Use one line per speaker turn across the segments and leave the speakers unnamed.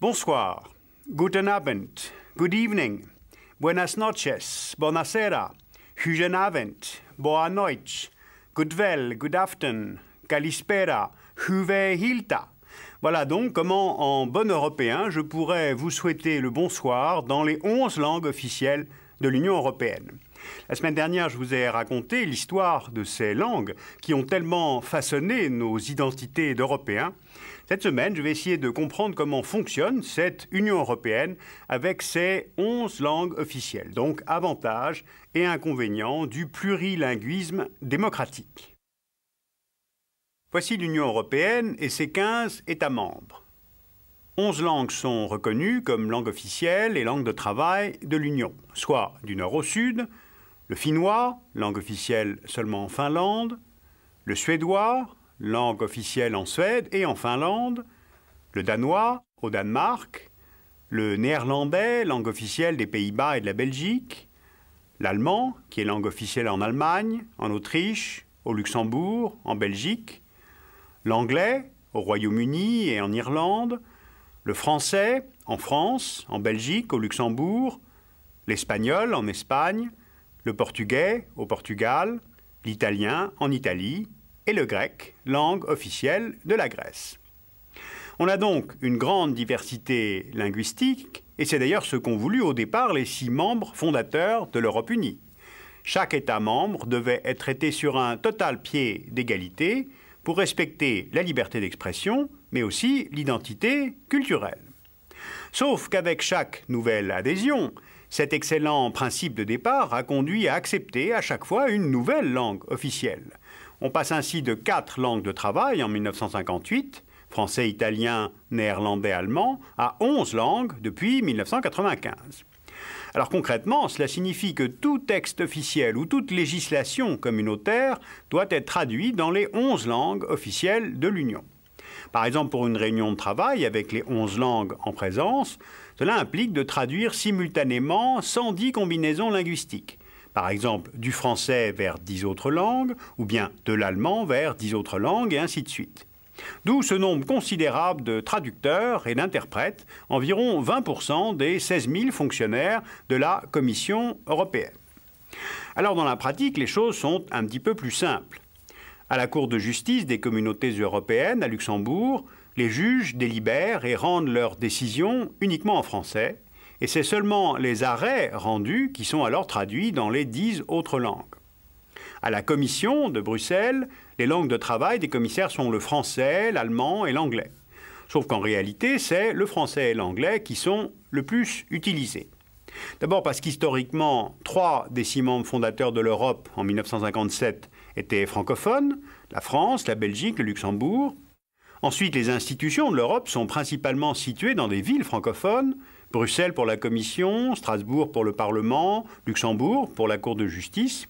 Bonsoir, guten Abend, good evening, buenas noches, buonasera, guten Abend, boa noite, goodvel, good afternoon, kalispera, huve hilta. Voilà donc comment, en bon européen, je pourrais vous souhaiter le bonsoir dans les 11 langues officielles de l'Union européenne. La semaine dernière, je vous ai raconté l'histoire de ces langues qui ont tellement façonné nos identités d'Européens. Cette semaine, je vais essayer de comprendre comment fonctionne cette Union européenne avec ses 11 langues officielles, donc avantages et inconvénients du plurilinguisme démocratique. Voici l'Union européenne et ses 15 États membres. 11 langues sont reconnues comme langues officielles et langues de travail de l'Union, soit du nord au sud, le finnois, langue officielle seulement en Finlande, le suédois, langue officielle en Suède et en Finlande, le danois au Danemark, le néerlandais, langue officielle des Pays-Bas et de la Belgique, l'allemand, qui est langue officielle en Allemagne, en Autriche, au Luxembourg, en Belgique, l'anglais au Royaume-Uni et en Irlande, le français en France, en Belgique, au Luxembourg, l'espagnol en Espagne, le portugais au Portugal, l'italien en Italie et le grec, langue officielle de la Grèce. On a donc une grande diversité linguistique et c'est d'ailleurs ce qu'ont voulu au départ les 6 membres fondateurs de l'Europe unie. Chaque État membre devait être traité sur un total pied d'égalité pour respecter la liberté d'expression, mais aussi l'identité culturelle. Sauf qu'avec chaque nouvelle adhésion, cet excellent principe de départ a conduit à accepter à chaque fois une nouvelle langue officielle. On passe ainsi de 4 langues de travail en 1958, français, italien, néerlandais, allemand, à 11 langues depuis 1995. Alors concrètement, cela signifie que tout texte officiel ou toute législation communautaire doit être traduit dans les 11 langues officielles de l'Union. Par exemple, pour une réunion de travail avec les 11 langues en présence, cela implique de traduire simultanément 110 combinaisons linguistiques. Par exemple, du français vers 10 autres langues, ou bien de l'allemand vers 10 autres langues, et ainsi de suite. D'où ce nombre considérable de traducteurs et d'interprètes, environ 20% des 16 000 fonctionnaires de la Commission européenne. Alors dans la pratique, les choses sont un petit peu plus simples. À la Cour de justice des communautés européennes, à Luxembourg, les juges délibèrent et rendent leurs décisions uniquement en français, et c'est seulement les arrêts rendus qui sont alors traduits dans les 10 autres langues. À la Commission de Bruxelles, les langues de travail des commissaires sont le français, l'allemand et l'anglais. Sauf qu'en réalité, c'est le français et l'anglais qui sont le plus utilisés. D'abord parce qu'historiquement, 3 des 6 membres fondateurs de l'Europe en 1957 étaient francophones, la France, la Belgique, le Luxembourg. Ensuite, les institutions de l'Europe sont principalement situées dans des villes francophones, Bruxelles pour la Commission, Strasbourg pour le Parlement, Luxembourg pour la Cour de justice.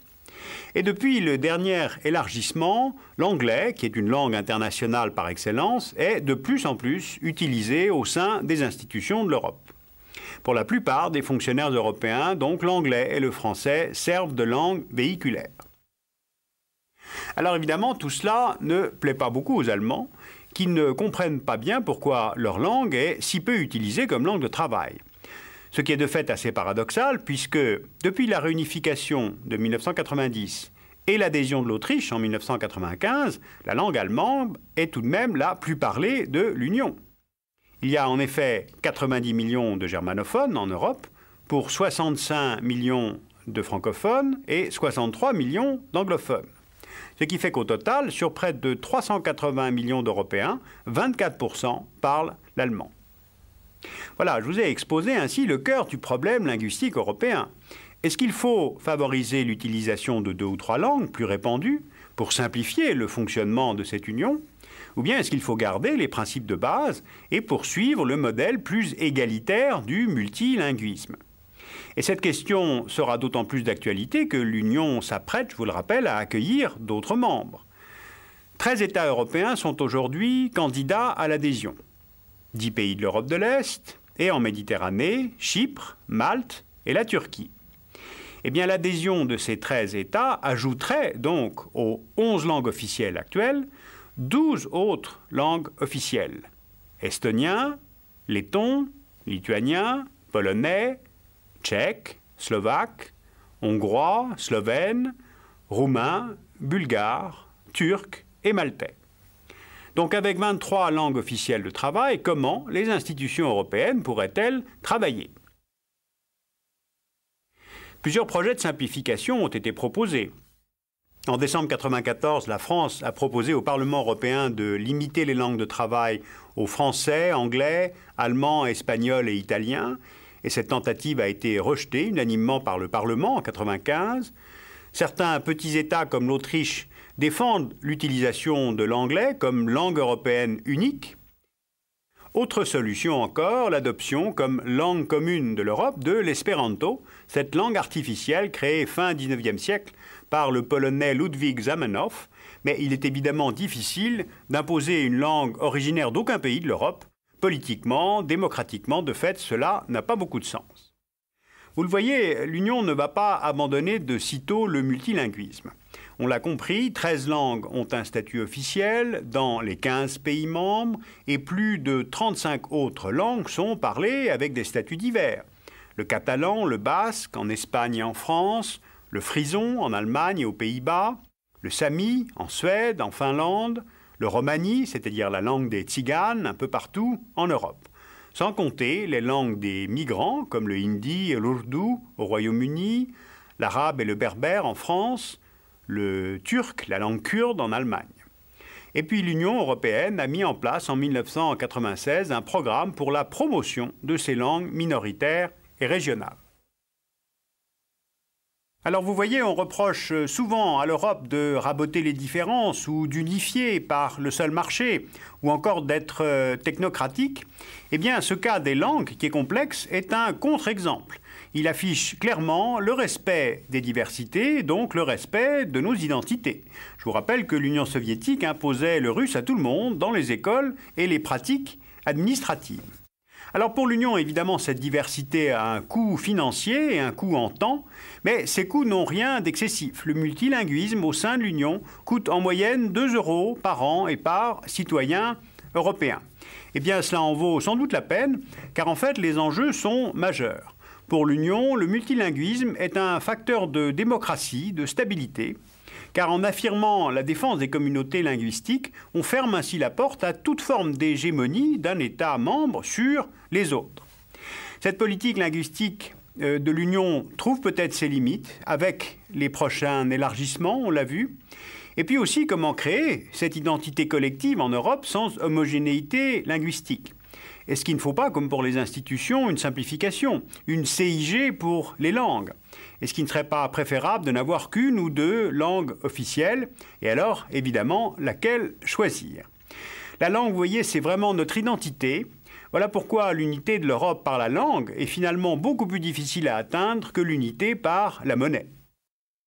Et depuis le dernier élargissement, l'anglais, qui est une langue internationale par excellence, est de plus en plus utilisé au sein des institutions de l'Europe. Pour la plupart des fonctionnaires européens, donc l'anglais et le français servent de langue véhiculaire. Alors évidemment, tout cela ne plaît pas beaucoup aux Allemands, qui ne comprennent pas bien pourquoi leur langue est si peu utilisée comme langue de travail. Ce qui est de fait assez paradoxal, puisque depuis la réunification de 1990 et l'adhésion de l'Autriche en 1995, la langue allemande est tout de même la plus parlée de l'Union. Il y a en effet 90 millions de germanophones en Europe, pour 65 millions de francophones et 63 millions d'anglophones. Ce qui fait qu'au total, sur près de 380 millions d'Européens, 24% parlent l'allemand. Voilà, je vous ai exposé ainsi le cœur du problème linguistique européen. Est-ce qu'il faut favoriser l'utilisation de 2 ou 3 langues plus répandues pour simplifier le fonctionnement de cette union? Ou bien est-ce qu'il faut garder les principes de base et poursuivre le modèle plus égalitaire du multilinguisme? Et cette question sera d'autant plus d'actualité que l'Union s'apprête, je vous le rappelle, à accueillir d'autres membres. 13 États européens sont aujourd'hui candidats à l'adhésion. 10 pays de l'Europe de l'Est et en Méditerranée, Chypre, Malte et la Turquie. Eh bien, l'adhésion de ces 13 États ajouterait donc aux 11 langues officielles actuelles 12 autres langues officielles. Estonien, letton, lituanien, polonais, tchèque, slovaque, hongrois, slovène, roumain, bulgare, turc et maltais. Donc avec 23 langues officielles de travail, comment les institutions européennes pourraient-elles travailler? Plusieurs projets de simplification ont été proposés. En décembre 1994, la France a proposé au Parlement européen de limiter les langues de travail au français, anglais, allemand, espagnol et italien. Et cette tentative a été rejetée unanimement par le Parlement en 1995. Certains petits États comme l'Autriche défendent l'utilisation de l'anglais comme langue européenne unique. Autre solution encore, l'adoption comme langue commune de l'Europe de l'espéranto, cette langue artificielle créée fin XIXe siècle par le Polonais Ludwig Zamenhof, mais il est évidemment difficile d'imposer une langue originaire d'aucun pays de l'Europe. Politiquement, démocratiquement, de fait, cela n'a pas beaucoup de sens. Vous le voyez, l'Union ne va pas abandonner de sitôt le multilinguisme. On l'a compris, 13 langues ont un statut officiel dans les 15 pays membres et plus de 35 autres langues sont parlées avec des statuts divers. Le catalan, le basque en Espagne et en France, le frison en Allemagne et aux Pays-Bas, le sami en Suède, en Finlande, le romani, c'est-à-dire la langue des tziganes, un peu partout en Europe. Sans compter les langues des migrants, comme le hindi et l'ourdou au Royaume-Uni, l'arabe et le berbère en France, le turc, la langue kurde en Allemagne. Et puis l'Union européenne a mis en place en 1996 un programme pour la promotion de ces langues minoritaires et régionales. Alors vous voyez, on reproche souvent à l'Europe de raboter les différences ou d'unifier par le seul marché ou encore d'être technocratique. Eh bien, ce cas des langues, qui est complexe, est un contre-exemple. Il affiche clairement le respect des diversités, donc le respect de nos identités. Je vous rappelle que l'Union soviétique imposait le russe à tout le monde dans les écoles et les pratiques administratives. Alors pour l'Union, évidemment, cette diversité a un coût financier et un coût en temps, mais ces coûts n'ont rien d'excessif. Le multilinguisme au sein de l'Union coûte en moyenne 2 € par an et par citoyen européen. Eh bien, cela en vaut sans doute la peine, car en fait, les enjeux sont majeurs. Pour l'Union, le multilinguisme est un facteur de démocratie, de stabilité, car en affirmant la défense des communautés linguistiques, on ferme ainsi la porte à toute forme d'hégémonie d'un État membre sur les autres. Cette politique linguistique de l'Union trouve peut-être ses limites avec les prochains élargissements, on l'a vu. Et puis aussi comment créer cette identité collective en Europe sans homogénéité linguistique. Est-ce qu'il ne faut pas, comme pour les institutions, une simplification, une CIG pour les langues? Est-ce qu'il ne serait pas préférable de n'avoir qu'une ou deux langues officielles? Et alors, évidemment, laquelle choisir? La langue, vous voyez, c'est vraiment notre identité. Voilà pourquoi l'unité de l'Europe par la langue est finalement beaucoup plus difficile à atteindre que l'unité par la monnaie.